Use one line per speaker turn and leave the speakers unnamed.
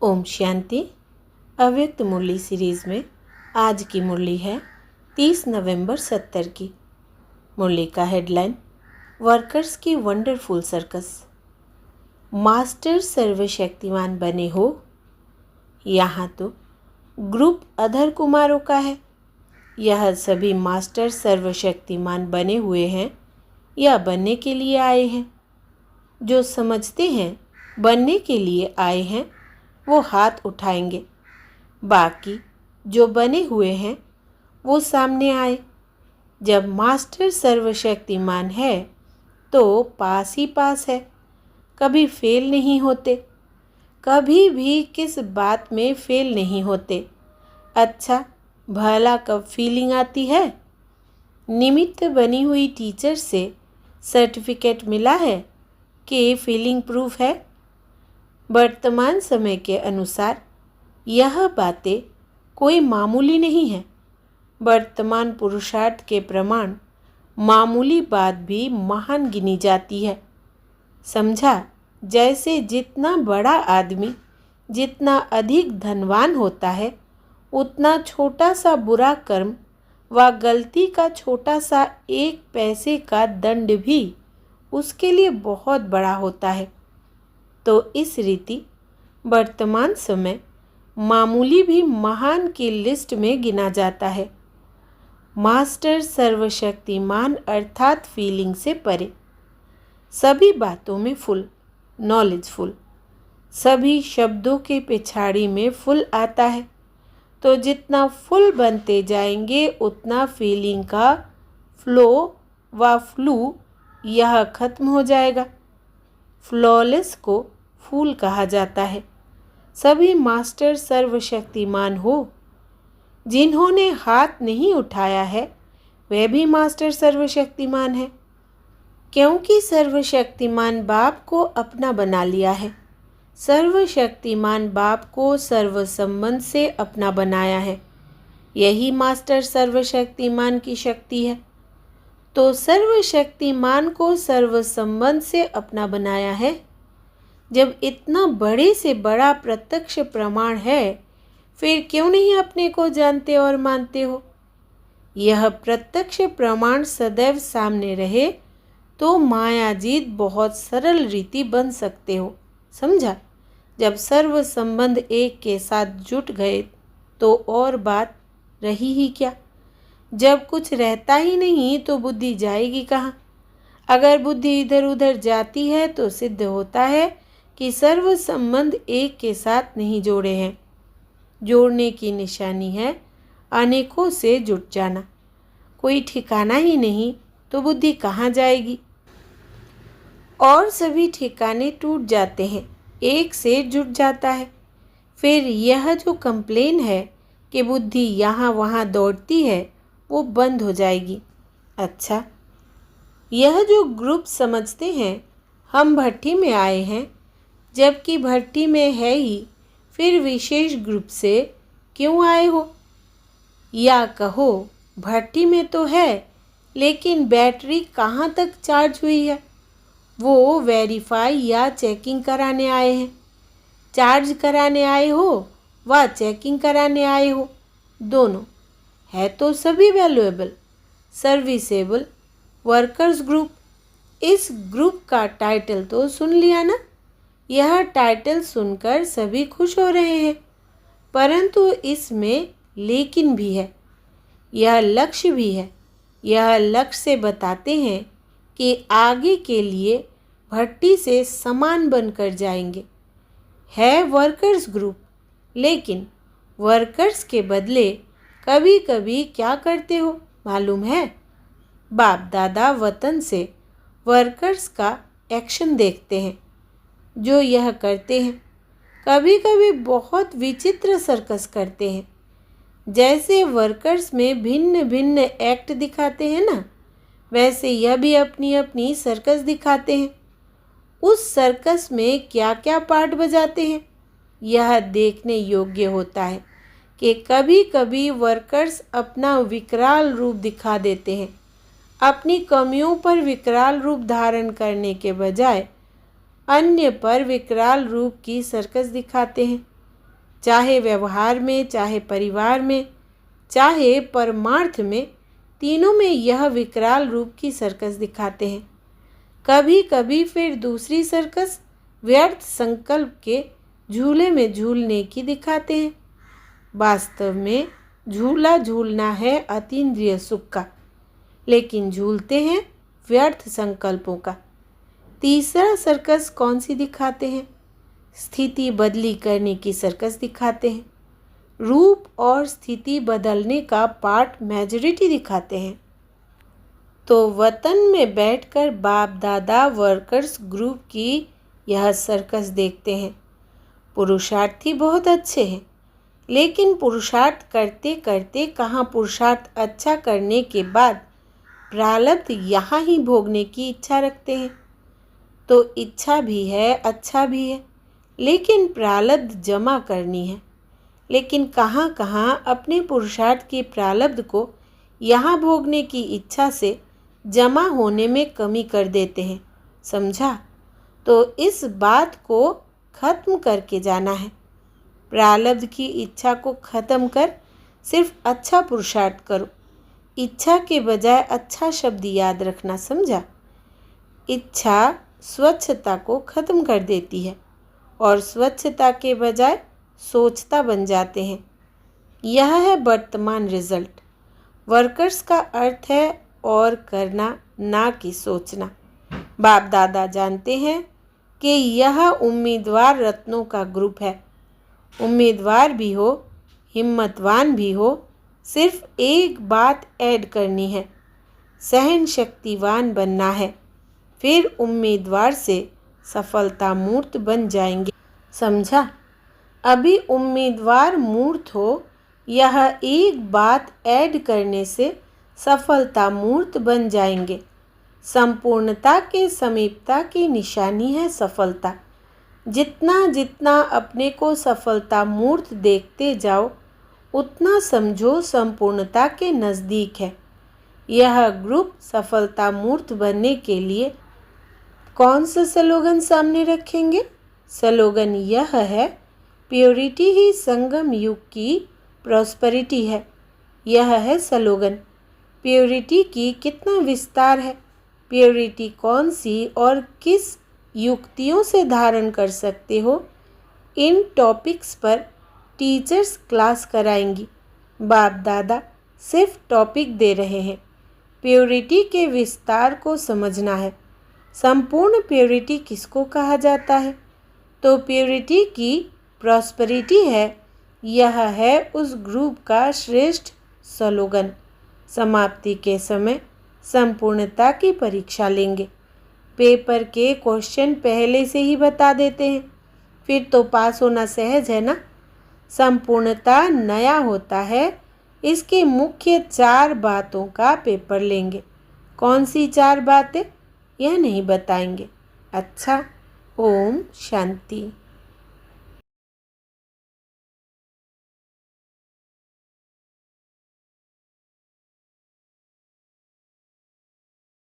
ओम शांति। अव्यक्त मुरली सीरीज़ में आज की मुरली है 30 नवंबर 70 की। मुरली का हेडलाइन वर्कर्स की वंडरफुल सर्कस। मास्टर सर्वशक्तिमान बने हो। यहाँ तो ग्रुप अधर कुमारों का है। यह सभी मास्टर सर्वशक्तिमान बने हुए हैं या बनने के लिए आए हैं। जो समझते हैं बनने के लिए आए हैं वो हाथ उठाएंगे। बाकी जो बने हुए हैं वो सामने आए। जब मास्टर सर्वशक्तिमान है तो पास ही पास है, कभी फेल नहीं होते। कभी भी किस बात में फेल नहीं होते। अच्छा भला कब फीलिंग आती है? निमित्त बनी हुई टीचर से सर्टिफिकेट मिला है कि फीलिंग प्रूफ है। वर्तमान समय के अनुसार यह बातें कोई मामूली नहीं है। वर्तमान पुरुषार्थ के प्रमाण मामूली बात भी महान गिनी जाती है। समझा? जैसे जितना बड़ा आदमी जितना अधिक धनवान होता है उतना छोटा सा बुरा कर्म व गलती का छोटा सा 1 पैसे का दंड भी उसके लिए बहुत बड़ा होता है। तो इस रीति वर्तमान समय मामूली भी महान की लिस्ट में गिना जाता है। मास्टर सर्वशक्तिमान अर्थात फीलिंग से परे, सभी बातों में फुल, नॉलेजफुल, सभी शब्दों के पिछाड़ी में फुल आता है। तो जितना फुल बनते जाएंगे उतना फीलिंग का फ्लो व फ्लू यह खत्म हो जाएगा। फ्लॉलेस को फूल कहा जाता है। सभी मास्टर सर्वशक्तिमान हो। जिन्होंने हाथ नहीं उठाया है वे भी मास्टर सर्वशक्तिमान है, क्योंकि सर्वशक्तिमान बाप को अपना बना लिया है। सर्वशक्तिमान बाप को सर्व संबंध से अपना बनाया है। यही मास्टर सर्वशक्तिमान की शक्ति है। तो सर्वशक्तिमान को सर्व संबंध से अपना बनाया है। जब इतना बड़े से बड़ा प्रत्यक्ष प्रमाण है फिर क्यों नहीं अपने को जानते और मानते हो? यह प्रत्यक्ष प्रमाण सदैव सामने रहे तो मायाजीत बहुत सरल रीति बन सकते हो। समझा? जब सर्व संबंध एक के साथ जुट गए तो और बात रही ही क्या? जब कुछ रहता ही नहीं तो बुद्धि जाएगी कहाँ? अगर बुद्धि इधर उधर जाती है तो सिद्ध होता है कि सर्व संबंध एक के साथ नहीं जोड़े हैं। जोड़ने की निशानी है अनेकों से जुट जाना। कोई ठिकाना ही नहीं तो बुद्धि कहाँ जाएगी? और सभी ठिकाने टूट जाते हैं, एक से जुट जाता है। फिर यह जो कंप्लेन है कि बुद्धि यहाँ वहाँ दौड़ती है वो बंद हो जाएगी। अच्छा, यह जो ग्रुप समझते हैं हम भट्टी में आए हैं जबकि भट्टी में है ही, फिर विशेष ग्रुप से क्यों आए हो? या कहो भट्टी में तो है लेकिन बैटरी कहाँ तक चार्ज हुई है? वो वेरीफाई या चेकिंग कराने आए हैं। चार्ज कराने आए हो व चेकिंग कराने आए हो, दोनों है तो सभी वैल्यूएबल सर्विसेबल वर्कर्स ग्रुप। इस ग्रुप का टाइटल तो सुन लिया ना? यह टाइटल सुनकर सभी खुश हो रहे हैं, परंतु इसमें लेकिन भी है। यह लक्ष्य भी है। यह लक्ष्य से बताते हैं कि आगे के लिए भट्टी से समान बनकर जाएंगे। है वर्कर्स ग्रुप, लेकिन वर्कर्स के बदले कभी कभी क्या करते हो मालूम है? बाप दादा वतन से वर्कर्स का एक्शन देखते हैं। जो यह करते हैं कभी कभी बहुत विचित्र सर्कस करते हैं। जैसे वर्कर्स में भिन्न भिन्न एक्ट दिखाते हैं ना, वैसे यह भी अपनी अपनी सर्कस दिखाते हैं। उस सर्कस में क्या क्या पार्ट बजाते हैं यह देखने योग्य होता है कि कभी कभी वर्कर्स अपना विकराल रूप दिखा देते हैं। अपनी कमियों पर विकराल रूप धारण करने के बजाय अन्य पर विकराल रूप की सर्कस दिखाते हैं। चाहे व्यवहार में, चाहे परिवार में, चाहे परमार्थ में, तीनों में यह विकराल रूप की सर्कस दिखाते हैं। कभी कभी फिर दूसरी सर्कस व्यर्थ संकल्प के झूले में झूलने की दिखाते हैं। वास्तव में झूला झूलना है अतीन्द्रिय सुख का, लेकिन झूलते हैं व्यर्थ संकल्पों का। तीसरा सर्कस कौन सी दिखाते हैं? स्थिति बदली करने की सर्कस दिखाते हैं। रूप और स्थिति बदलने का पार्ट मेजॉरिटी दिखाते हैं। तो वतन में बैठकर बाप दादा वर्कर्स ग्रुप की यह सर्कस देखते हैं। पुरुषार्थी बहुत अच्छे हैं, लेकिन पुरुषार्थ करते करते कहाँ पुरुषार्थ अच्छा करने के बाद प्रारब्ध यहाँ ही भोगने की इच्छा रखते हैं। तो इच्छा भी है, अच्छा भी है, लेकिन प्रारब्ध जमा करनी है। लेकिन कहाँ कहाँ अपने पुरुषार्थ के प्रारब्ध को यहाँ भोगने की इच्छा से जमा होने में कमी कर देते हैं। समझा? तो इस बात को खत्म करके जाना है। प्रारब्ध की इच्छा को खत्म कर सिर्फ अच्छा पुरुषार्थ करो। इच्छा के बजाय अच्छा शब्द याद रखना, समझा? इच्छा स्वच्छता को खत्म कर देती है और स्वच्छता के बजाय सोचता बन जाते हैं। यह है वर्तमान रिजल्ट। वर्कर्स का अर्थ है और करना, ना कि सोचना। बाप दादा जानते हैं कि यह उम्मीदवार रत्नों का ग्रुप है। उम्मीदवार भी हो, हिम्मतवान भी हो, सिर्फ एक बात ऐड करनी है, सहन शक्तिवान बनना है। फिर उम्मीदवार से सफलता मूर्त बन जाएंगे। समझा? अभी उम्मीदवार मूर्त हो, यह एक बात ऐड करने से सफलता मूर्त बन जाएंगे। संपूर्णता के समीपता की निशानी है सफलता। जितना जितना अपने को सफलता मूर्त देखते जाओ, उतना समझो संपूर्णता के नज़दीक है। यह ग्रुप सफलता मूर्त बनने के लिए कौन सा स्लोगन सामने रखेंगे? स्लोगन यह है, प्योरिटी ही संगम युग की प्रॉस्पेरिटी है। यह है स्लोगन। प्योरिटी की कितना विस्तार है, प्योरिटी कौन सी और किस युक्तियों से धारण कर सकते हो, इन टॉपिक्स पर टीचर्स क्लास कराएंगी। बाप दादा सिर्फ टॉपिक दे रहे हैं। प्योरिटी के विस्तार को समझना है। संपूर्ण प्योरिटी किसको कहा जाता है? तो प्योरिटी की प्रॉस्पेरिटी है। यह है उस ग्रुप का श्रेष्ठ स्लोगन। समाप्ति के समय संपूर्णता की परीक्षा लेंगे। पेपर के क्वेश्चन पहले से ही बता देते हैं, फिर तो पास होना सहज है ना। संपूर्णता नया होता है, इसके मुख्य 4 बातों का पेपर लेंगे। कौन सी 4 बातें? यह नहीं बताएंगे। अच्छा, ओम शांति।